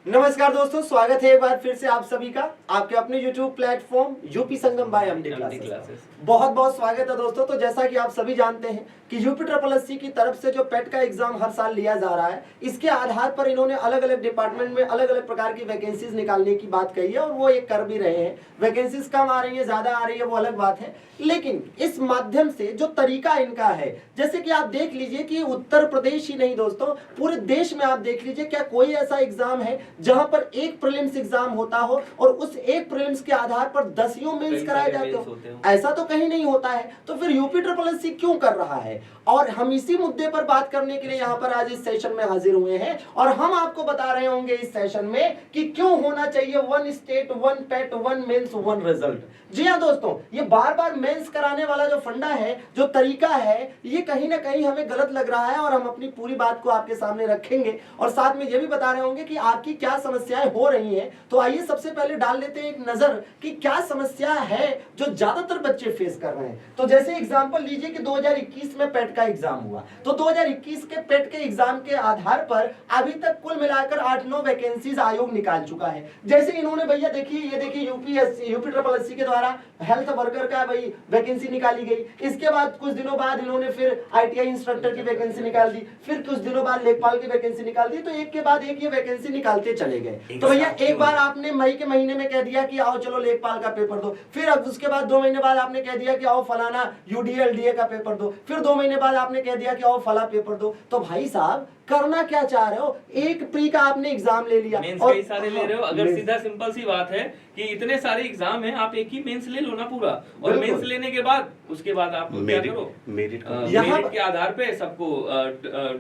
नमस्कार दोस्तों, स्वागत है एक बार फिर से आप सभी का आपके अपने YouTube प्लेटफॉर्म यूपी संगम बाय एमडी क्लासेस। बहुत बहुत स्वागत है दोस्तों। तो जैसा कि आप सभी जानते हैं कि यूपी ट्रिपल एससी की तरफ से जो पेट का एग्जाम हर साल लिया जा रहा है, इसके आधार पर इन्होंने अलग अलग डिपार्टमेंट में अलग अलग प्रकार की वैकेंसीज निकालने की बात कही है और वो एक कर भी रहे हैं। वैकेंसीज कम आ रही है, ज्यादा आ रही है, वो अलग बात है, लेकिन इस माध्यम से जो तरीका इनका है, जैसे कि आप देख लीजिए कि उत्तर प्रदेश ही नहीं दोस्तों, पूरे देश में आप देख लीजिए क्या कोई ऐसा एग्जाम है जहां पर एक प्रीलिम्स एग्जाम होता हो और उस एक प्रीलिम्स के आधार पर 10 मेंस कराए जाते हो? ऐसा तो कहीं नहीं होता है। तो फिर यूपी ट्रिपल एससी क्यों कर रहा है? और हम इसी मुद्दे पर बात करने के लिए यहाँ पर आज इस सेशन में हाजिर हुए हैं और हम आपको बता रहे होंगे इस सेशन में कि क्यों होना चाहिए वन स्टेट वन पेट वन मेंस वन रिजल्ट। जी हाँ दोस्तों, ये बार बार मेंस कराने वाला जो फंडा है, जो तरीका है, ये कहीं ना कहीं हमें गलत लग रहा है और हम अपनी पूरी बात को आपके सामने रखेंगे और साथ में ये भी बता रहे होंगे कि आपकी क्या समस्याएं हो रही हैं। तो आइए सबसे पहले डाल लेते हैं एक नजर कि क्या समस्या है जो ज्यादातर बच्चे फेस कर रहे हैं। तो जैसे एग्जांपल लीजिए कि 2021 में पेट का एग्जाम हुआ, तो 2021 के पेट के एग्जाम के आधार पर अभी तक कुल मिलाकर 8-9 वैकेंसीज आयोग निकाल चुका है। जैसे इन्होंने भैया देखिए, ये देखिए यूपी ट्रिपल एससी के द्वारा हेल्थ वर्कर का भाई वैकेंसी निकाली गई। इसके बाद कुछ दिनों बाद इन्होंने फिर आईटीआई इंस्ट्रक्टर की वैकेंसी निकाल दी, फिर कुछ दिनों बाद लेखपाल की वैकेंसी निकाल दी। तो एक के बाद एक ये वैकेंसी निकालते चले गए। तो भैया एक बार आपने मई के महीने में कह दिया कि आओ चलो लेखपाल का पेपर दो, फिर अब उसके बाद 2 महीने बाद आपने कह दिया कि आओ फलाना यूडीए एलडीए का पेपर दो, फिर 2 महीने बाद आपने कह दिया कि आओ फला पेपर दो। तो भाई साहब करना क्या चाह रहे हो? एक प्री का आपने एग्जाम ले लिया और कई सारे ले रहे हो। अगर सीधा सिंपल सी बात है कि इतने सारे एग्जाम है, आप एक ही मेंस ले लो ना पूरा, और मेंस लेने के बाद उसके बाद आप क्या करो, मेरिट के आधार पे सबको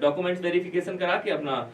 डॉक्यूमेंट्स वेरिफिकेशन करा के अपना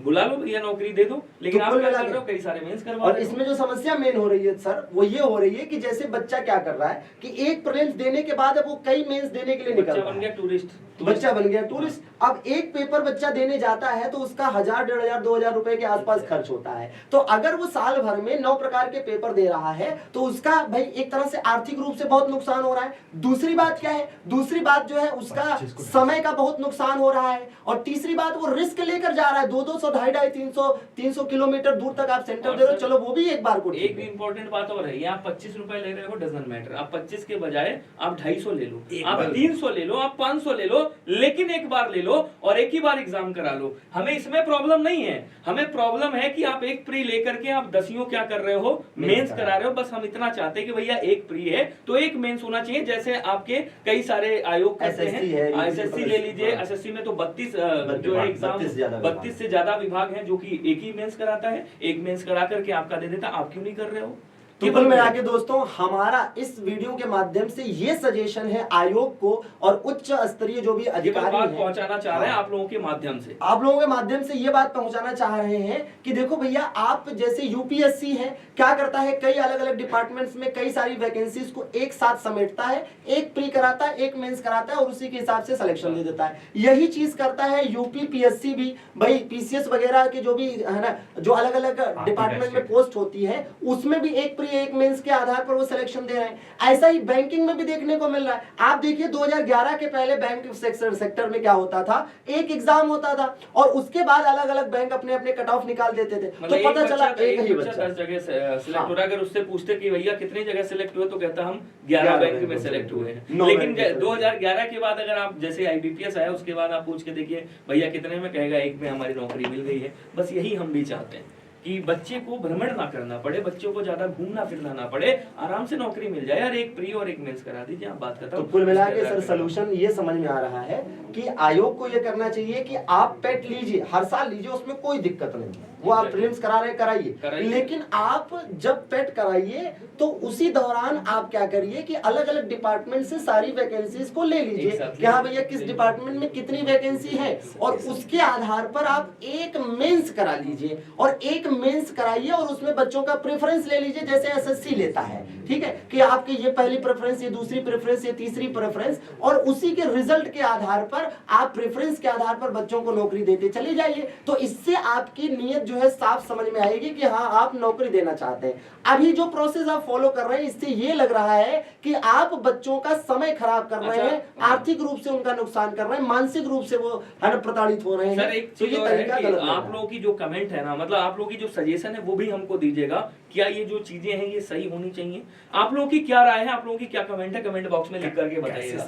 बुला लो, भैया नौकरी दे दो। लेकिन आप क्या कर रहे हो, कई सारे मेंस करवा। और इसमें जो समस्या मेन हो रही है सर, वो ये हो रही है कि जैसे बच्चा क्या कर रहा है कि एक प्रीलिम्स देने के बाद अब वो कई मेंस देने के लिए निकल बन गया टूरिस्ट, बच्चा बन गया टूरिस्ट। अब एक पेपर बच्चा देने जाता है तो उसका 1000, 1500, 2000 रुपए के आसपास खर्च होता है। तो अगर वो साल भर में 9 प्रकार के पेपर दे रहा है तो उसका भाई एक तरह से आर्थिक रूप से बहुत नुकसान हो रहा है। दूसरी बात क्या है? दूसरी बात जो है उसका समय का बहुत नुकसान हो रहा है। और तीसरी बात, वो रिस्क लेकर जा रहा है, 200, 250, 300 किलोमीटर दूर तक आप सेंटर दे रहे हो। चलो वो भी एक बार को एक इंपॉर्टेंट बात और है, आप 25 रुपए ले रहे हो, डजंट मैटर। आप 25 के बजाय आप 250 ले लो, आप 300 ले लो, आप 500 ले लो, लेकिन एक बार ले लो और एक ही बार एग्जाम करा लो। हमें इसमें प्रॉब्लम नहीं है। हमें प्रॉब्लम है कि आप एक प्री लेकर के आप 10 क्या कर रहे हो, मेंस करा रहे हो। बस हम इतना चाहते हैं कि भैया एक प्री है तो एक मेंस होना चाहिए। जैसे आपके कई सारे आयोग करते हैं, एसएससी ले लीजिए, एसएससी में तो 32 जो है एग्जाम 32 से ज्यादा विभाग है जो कि एक ही मेंस कराता है। एक मेंस करा करके आपका दे देता। आप क्यों नहीं कर रहे हो? तो कुल मिला के दोस्तों, हमारा इस वीडियो के माध्यम से ये सजेशन है आयोग को और उच्च स्तरीय जो भी अधिकारी हैं, पहुंचाना चाह रहे हैं आप लोगों के माध्यम से, आप लोगों के माध्यम से ये बात पहुंचाना चाह रहे हैं कि देखो भैया, आप जैसे यूपीएससी है क्या करता है, कई अलग अलग डिपार्टमेंट्स में कई सारी वैकेंसीज को एक साथ समेटता है, एक प्री कराता है, एक मेंस कराता है और उसी के हिसाब से सिलेक्शन दे देता है। यही चीज करता है यूपी पीएससी भी। भाई पीसीएस वगैरह के जो भी है ना, जो अलग अलग डिपार्टमेंट में पोस्ट होती है, उसमें भी एक एक मेंस के आधार पर वो सिलेक्शन दे रहे हैं। ऐसा ही बैंकिंग में भी देखने को मिल रहा है। आप देखिए 2011 के पहले बैंक सेक्टर में क्या होता था, एक एग्जाम होता था और उसके बाद अलग अलग बैंक अपने अपने कट ऑफ निकाल देते थे। तो पता चला एक ही बच्चा 10 जगह सिलेक्ट हो रहा है। अगर उससे पूछते कि भैया कितनी जगह सिलेक्ट हुए, तो कहता हम 11 बैंक में सिलेक्ट हुए हैं। लेकिन 2011 के बाद अगर आप जैसे आईबीपीएस आया, उसके बाद आप पूछ के देखिए भैया कितने में, कहेगा एक में हमारी नौकरी मिल गई है। बस यही हम भी चाहते हैं कि बच्चे को भ्रमण ना करना पड़े, बच्चों को ज्यादा घूमना फिरना ना पड़े, आराम से नौकरी मिल जाए। और एक प्री और एक मेंस करा दीजिए। आप बात करता तो कुल मिला के सर सोल्यूशन ये समझ में आ रहा है कि आयोग को ये करना चाहिए कि आप पेट लीजिए, हर साल लीजिए, उसमें कोई दिक्कत नहीं है। वो आप प्रीलिम्स करा रहे कराइए, लेकिन आप जब पेट कराइए तो उसी दौरान आप क्या करिए कि अलग अलग डिपार्टमेंट से सारी वैकेंसीज को ले लीजिए कि हाँ भैया किस डिपार्टमेंट में कितनी वैकेंसी है, और उसके आधार पर आप एक मेंस करा लीजिए और एक मेंस कराइए और उसमें बच्चों का प्रेफरेंस ले लीजिए जैसे एसएससी लेता है। ठीक है कि आपके ये पहली प्रेफरेंस, ये दूसरी प्रेफरेंस, ये तीसरी प्रेफरेंस, और उसी के रिजल्ट के आधार पर आप प्रेफरेंस के आधार पर बच्चों को नौकरी देते चले जाइए। तो इससे आपकी नीयत जो है साफ समझ में आएगी कि हाँ आप नौकरी देना चाहते हैं। अभी जो प्रोसेस आप फॉलो कर रहे हैं, इससे ये लग रहा है कि आप बच्चों का समय खराब कर रहे हैं, आर्थिक रूप से उनका नुकसान कर रहे हैं, मानसिक रूप से वो प्रताड़ित हो रहे हैं। सर एक चीज और है कि आप लोगों की जो कमेंट है ना, मतलब आप लोगों की जो सजेशन है वो भी हमको दीजिएगा, क्या ये जो चीजें हैं ये सही होनी चाहिए। आप लोगों की क्या राय है, आप लोगों की क्या कमेंट है, कमेंट बॉक्स में लिख करके बताइएगा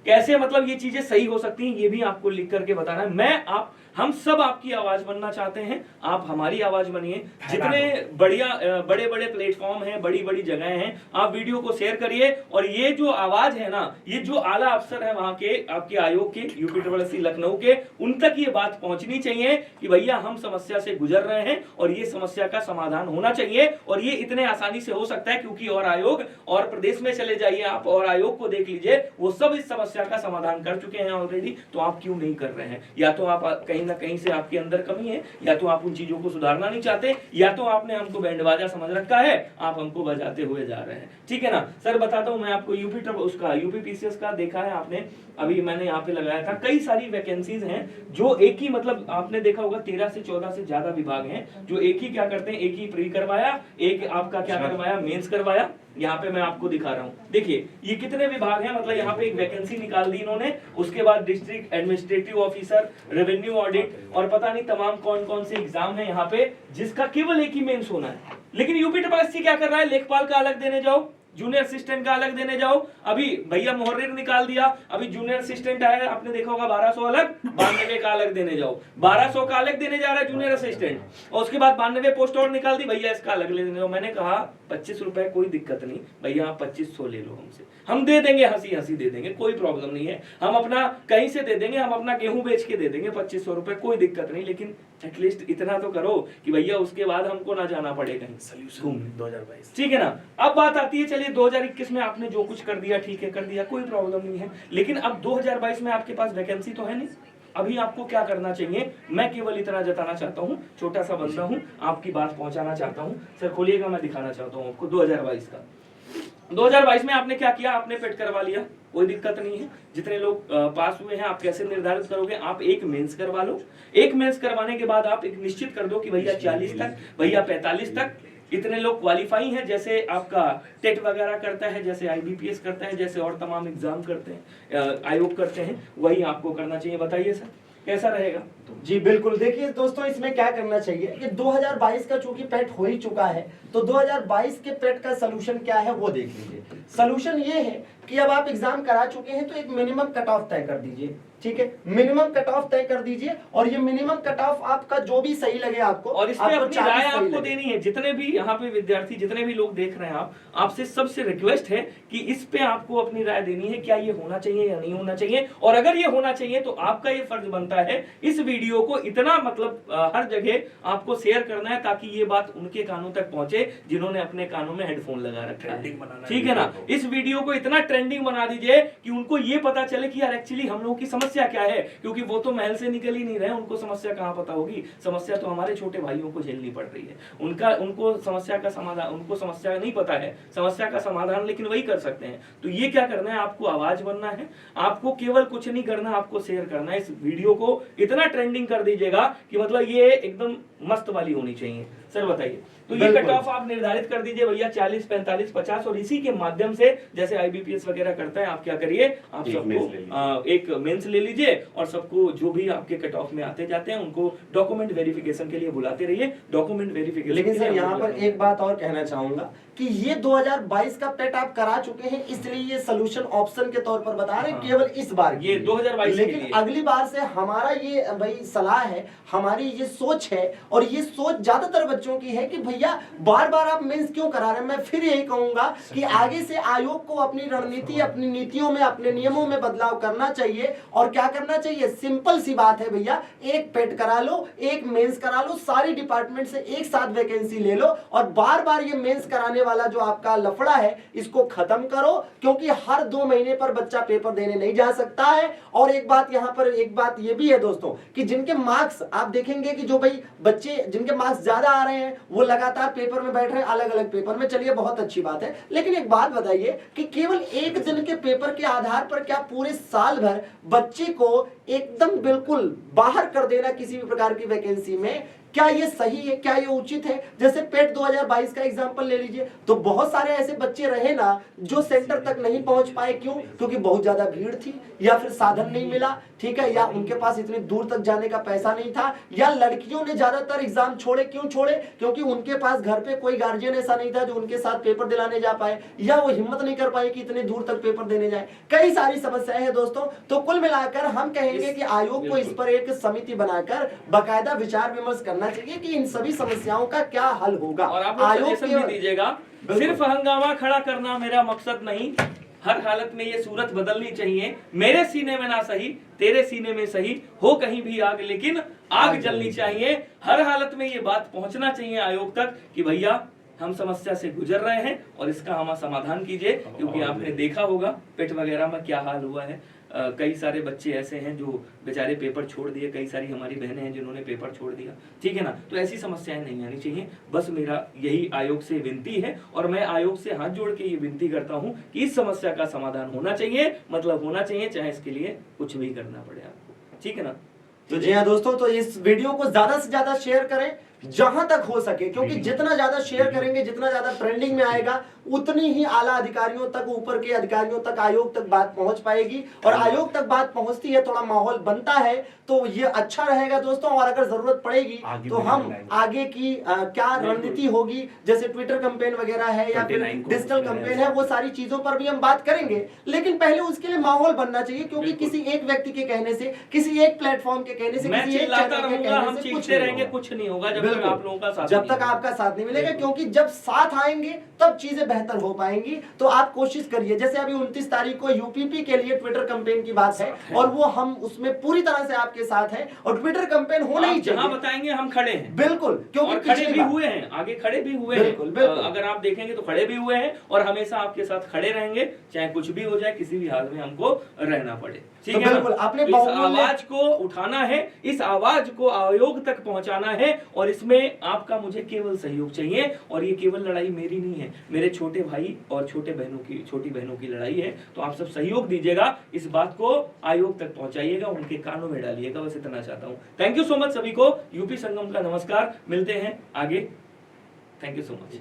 कैसे मतलब ये चीजें सही हो सकती हैं, ये भी आपको लिख करके बताना है। हम सब आपकी आवाज बनना चाहते हैं, आप हमारी आवाज बनिए। जितने बढ़िया बड़े बड़े प्लेटफॉर्म हैं, बड़ी बड़ी जगह हैं, आप वीडियो को शेयर करिए। और ये जो आवाज है ना, ये जो आला अफसर है वहां के आपके आयोग के, यूपीट्रिपलएससी लखनऊ के, उन तक ये बात पहुंचनी चाहिए कि भैया हम समस्या से गुजर रहे हैं और ये समस्या का समाधान होना चाहिए। और ये इतने आसानी से हो सकता है क्योंकि और आयोग और प्रदेश में चले जाइए आप और आयोग को देख लीजिए, वो सब इस समस्या का समाधान कर चुके हैं ऑलरेडी। तो आप क्यों नहीं कर रहे हैं? या तो आप कहीं ना कहीं से आपके अंदर कमी है, या तो आप उन चीजों को सुधारना नहीं चाहते, या तो आपने हमको बैंडबाजा समझ रखा है, आप हमको बजाते हुए जा रहे हैं। ठीक है ना सर? बताता हूं मैं आपको, यूपी पीसीएस का देखा है आपने, अभी मैंने यहाँ पे लगाया था, कई सारी वैकेंसीज हैं जो एक ही मतलब आपने देखा होगा 13 से 14 से ज्यादा विभाग हैं जो एक ही क्या करते हैं, एक ही प्री करवाया, एक आपका क्या करवाया, मेंस करवाया। यहाँ पे मैं आपको दिखा रहा हूँ, देखिए ये कितने विभाग हैं। मतलब यहाँ पे एक वैकेंसी निकाल दी इन्होंने, उसके बाद district administrative officer, revenue audit और पता नहीं तमाम कौन कौन से एग्जाम है यहाँ पे, जिसका केवल एक ही मेंस होना है। लेकिन यूपीट्रिपलएससी क्या कर रहा है, लेखपाल का अलग देने जाओ, जूनियर असिस्टेंट का अलग देने जाओ। अभी भैया मुहर्रिर निकाल दिया, अभी जूनियर असिस्टेंट आया, आपने देखा होगा 1200 अलग, 92 का अलग देने जाओ। 1200 का अलग देने जा रहा है जूनियर असिस्टेंट, और उसके बाद 92 पोस्ट और निकाल दी, भैया इसका अलग लेने जाओ। मैंने कहा 25 रुपए कोई दिक्कत नहीं भैया, आप 2500 ले लो हमसे, हम दे देंगे, हंसी हंसी दे देंगे, कोई प्रॉब्लम नहीं है। हम अपना कहीं से दे देंगे, हम अपना गेहूं बेच के दे देंगे 2500 रुपए, कोई दिक्कत नहीं। लेकिन एटलीस्ट इतना तो करो कि भैया उसके बाद हमको ना जाना पड़े कहीं सोल्यूशन 2022। ठीक है ना? अब बात आती है, चलिए 2021 में आपने जो कुछ कर दिया ठीक है, कर दिया, कोई प्रॉब्लम नहीं है। लेकिन अब 2022 में आपके पास वैकेंसी तो है नहीं, अभी आपको क्या करना चाहिए? मैं केवल इतना जताना चाहता हूँ, छोटा सा बंदा हूँ, आपकी बात पहुंचाना चाहता हूँ। सर खोलिएगा, मैं दिखाना चाहता हूँ आपको 2022 का। 2022 में आपने क्या किया? आपने पेट करवा लिया, कोई दिक्कत नहीं है। जितने लोग पास हुए हैं, आप कैसे निर्धारित करोगे? आप एक मेंस करवा लो, एक मेंस करवाने के बाद आप एक निश्चित कर दो कि भैया 40 तक, भैया 45 तक इतने लोग क्वालिफाई हैं। जैसे आपका टेट वगैरह करता है, जैसे आईबीपीएस करता है, जैसे और तमाम एग्जाम करते हैं, आयोग करते हैं, वही आपको करना चाहिए। बताइए सर कैसा रहेगा? जी बिल्कुल, देखिए दोस्तों इसमें क्या करना चाहिए कि 2022 का चूंकि पेट हो ही चुका है, तो 2022 के पेट का सलूशन क्या है वो देख लीजिए। सलूशन ये है कि अब आप एग्जाम करा चुके हैं तो एक मिनिमम कट ऑफ तय कर दीजिए। ठीक है, मिनिमम कट ऑफ तय कर दीजिए, और ये मिनिमम कट ऑफ आपका जो भी सही लगे आपको, और इसमें अपनी राय आपको देनी है। जितने भी यहाँ पे विद्यार्थी, जितने भी लोग देख रहे हैं, आपसे सबसे रिक्वेस्ट है कि इस पे आपको अपनी राय देनी है, क्या ये होना चाहिए या नहीं होना चाहिए। और अगर ये होना चाहिए तो आपका ये फर्ज बनता है इस वीडियो को इतना मतलब हर जगह आपको शेयर करना है, ताकि ये बात उनके कानों तक पहुंचे जिन्होंने अपने कानों में हेडफोन लगा रखा है। ठीक है ना? इस वीडियो को इतना ट्रेंडिंग बना दीजिए कि उनको ये पता चले कि यार एक्चुअली हम लोगों की समस्या क्या है, क्योंकि वो तो महल से निकल ही नहीं रहे, उनको समस्या कहां पता होगी। समस्या तो हमारे छोटे भाइयों को झेलनी पड़ रही है, उनको समस्या का समाधान, उनको समस्या नहीं पता है, समस्या का समाधान लेकिन वही कर सकते हैं। तो ये क्या करना है, आपको आवाज बनना है, आपको केवल कुछ नहीं करना, आपको शेयर करना है। इस वीडियो को इतना ट्रेंडिंग कर दीजिएगा कि मतलब ये एकदम मस्त वाली होनी चाहिए। सर बताइए, तो ये कट ऑफ आप निर्धारित कर दीजिए भैया 40, 45, 50, और इसी के माध्यम से जैसे आईबीपीएस वगैरह करता है, आप क्या करिए, आप सबको एक मेंस ले लीजिए, और सबको जो भी आपके कट ऑफ में आते जाते हैं उनको डॉक्यूमेंट वेरिफिकेशन के लिए बुलाते रहिए, डॉक्यूमेंट वेरिफिकेशन। लेकिन सर यहाँ पर एक बात और कहना चाहूंगा कि ये 2022 का पेट आप करा चुके हैं, इसलिए ये सोल्यूशन ऑप्शन के तौर पर बता रहे हैं, केवल इस बार ये 2022। लेकिन अगली बार से हमारा ये भाई सलाह है, हमारी ये सोच है, और ये सोच ज्यादातर बच्चों की है कि भैया बार बार आप मेंस क्यों करा रहे हैं। मैं फिर यही कहूंगा कि आगे से आयोग को अपनी रणनीति, अपनी नीतियों में, अपने नियमों में बदलाव करना चाहिए। और क्या करना चाहिए? सिंपल सी बात है भैया, एक पेट करा लो, एक मेंस करा लो, सारी डिपार्टमेंट से एक साथ वैकेंसी ले लो, और बार बार ये मेंस कराने वाला जो आपका लफड़ा है इसको खत्म करो, क्योंकि हर 2 महीने पर बच्चा पेपर देने नहीं जा सकता है। और एक बात यहाँ पर, एक बात ये भी है दोस्तों कि जिनके मार्क्स आप देखेंगे कि जो भाई बच्चे जिनके मार्क्स ज्यादा आ रहे हैं वो लगातार पेपर में बैठ रहे हैं, अलग अलग पेपर में, चलिए बहुत अच्छी बात है। लेकिन एक बात बताइए कि केवल एक दिन के पेपर के आधार पर क्या पूरे साल भर बच्चे को एकदम बिल्कुल बाहर कर देना किसी भी प्रकार की वैकेंसी में क्या ये सही है, क्या ये उचित है? जैसे पेट 2022 का एग्जांपल ले लीजिए, तो बहुत सारे ऐसे बच्चे रहे ना जो सेंटर तक नहीं पहुंच पाए। क्यों? क्योंकि बहुत ज्यादा भीड़ थी, या फिर साधन नहीं मिला, ठीक है, या उनके पास इतनी दूर तक जाने का पैसा नहीं था, या लड़कियों ने ज्यादातर एग्जाम छोड़े। क्यों छोड़े? क्योंकि उनके पास घर पे कोई गार्जियन ऐसा नहीं था जो उनके साथ पेपर दिलाने जा पाए, या वो हिम्मत नहीं कर पाए कि इतने दूर तक पेपर देने जाए। कई सारी समस्याएं हैं दोस्तों। तो कुल मिलाकर हम कहेंगे कि आयोग को इस पर एक समिति बनाकर बाकायदा विचार विमर्श करना चाहिए कि इन सभी समस्याओं का क्या हल होगा। और आप लोग सजेशन भी दीजिएगा। सिर्फ हंगामा खड़ा करना मेरा मकसद नहीं, हर हालत में ये सूरत बदलनी चाहिए। मेरे सीने में ना सही, तेरे सीने में सही, हो कहीं भी आग, लेकिन आग जलनी चाहिए। हर हालत में ये बात पहुंचना चाहिए आयोग तक कि भैया हम समस्या से गुजर रहे हैं और इसका हम समाधान कीजिए। क्योंकि आपने देखा होगा पेट वगैरह में क्या हाल हुआ है। कई सारे बच्चे ऐसे हैं जो बेचारे पेपर छोड़ दिए, कई सारी हमारी बहनें हैं जिन्होंने पेपर छोड़ दिया, ठीक है ना। तो ऐसी समस्याएं नहीं आनी चाहिए। बस मेरा यही आयोग से विनती है, और मैं आयोग से हाथ जोड़ के ये विनती करता हूं कि इस समस्या का समाधान होना चाहिए, मतलब होना चाहिए, चाहे इसके लिए कुछ भी करना पड़े आपको, ठीक है ना। तो जी हाँ दोस्तों, तो इस वीडियो को ज्यादा से ज्यादा शेयर करें जहां तक हो सके, क्योंकि जितना ज्यादा शेयर करेंगे, जितना ज्यादा ट्रेंडिंग में आएगा, उतनी ही आला अधिकारियों तक, ऊपर के अधिकारियों तक, आयोग तक बात पहुंच पाएगी। और आयोग तक बात पहुंचती है, थोड़ा माहौल बनता है, तो ये अच्छा रहेगा दोस्तों। और अगर जरूरत पड़ेगी तो हम आगे की क्या रणनीति होगी, जैसे ट्विटर कैंपेन वगैरह है या फिर डिजिटल कैंपेन है, वो सारी चीजों पर भी हम बात करेंगे। लेकिन पहले उसके लिए माहौल बनना चाहिए, क्योंकि किसी एक व्यक्ति के कहने से, किसी एक प्लेटफॉर्म के कहने से, किसी एक चैनल के कहने से कुछ रहेंगे, कुछ नहीं होगा जब आप लोगों का साथ, जब तक आपका साथ नहीं मिलेगा। क्योंकि जब साथ आएंगे तब चीजें बेहतर हो पाएंगी। तो आप कोशिश करिए, जैसे अभी 29 तारीख को यूपीपी के लिए ट्विटर कैंपेन की बात है, और वो हम उसमें पूरी तरह से आपके साथ हैं, और ट्विटर कैंपेन होना ही चाहिए। जहां बताएंगे हम खड़े हैं, बिल्कुल, क्योंकि खड़े भी हुए हैं, आगे खड़े भी हुए हैं। अगर आप देखेंगे तो खड़े भी हुए हैं, और हमेशा आपके साथ खड़े रहेंगे, चाहे कुछ भी हो जाए, किसी भी हाल में हमको रहना पड़े, ठीक है। बिल्कुल, आपने इस आवाज को उठाना है, इस आवाज को आयोग तक पहुंचाना है, और इसमें आपका मुझे केवल सहयोग चाहिए। और ये केवल लड़ाई मेरी नहीं है, मेरे छोटे भाई और छोटी बहनों की लड़ाई है। तो आप सब सहयोग दीजिएगा, इस बात को आयोग तक पहुंचाइएगा, उनके कानों में डालिएगा। बस इतना चाहता हूं। थैंक यू सो मच सभी को। यूपी संगम का नमस्कार, मिलते हैं आगे। Thank you so much.